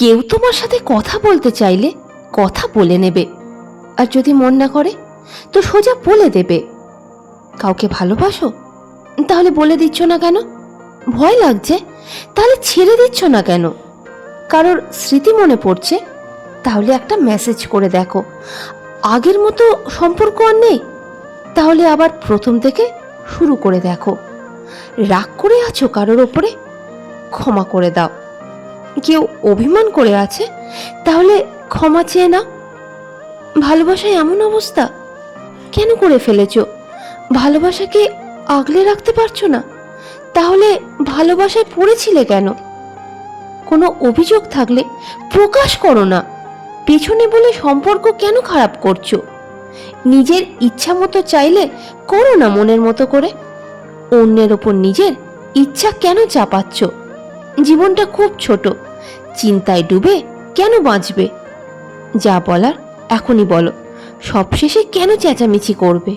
কেউ তোমার সাথে কথা বলতে চাইলে কথা বলে নেবে, আর যদি মন না করে তো সোজা বলে দেবে। কাউকে ভালোবাসো, তাহলে বলে দিচ্ছ না কেন? ভয় লাগছে, তাহলে ছেড়ে দিচ্ছ না কেন? কারোর স্মৃতি মনে পড়ছে, তাহলে একটা মেসেজ করে দেখো। আগের মতো সম্পর্ক আর নেই, তাহলে আবার প্রথম থেকে শুরু করে দেখো। রাগ করে আছো কারোর ওপরে, ক্ষমা করে দাও। কেউ অভিমান করে আছে, তাহলে ক্ষমা চেয়ে নাও। ভালোবাসায় এমন অবস্থা কেন করে ফেলেছ? ভালোবাসাকে আগলে রাখতে পারছো না, তাহলে ভালোবাসায় পড়েছিলে কেন? কোনো অভিযোগ থাকলে প্রকাশ করো না। পেছনে বলে সম্পর্ক কেন খারাপ করছো? নিজের ইচ্ছা মতো চাইলে করো না মনের মতো করে। অন্যের ওপর নিজের ইচ্ছা কেন চাপাচ্ছ? জীবনটা খুব ছোট, চিন্তায় ডুবে কেন বাঁচবে? যা বলার এখনই বলো, সবশেষে কেন চেঁচামেচি করবে?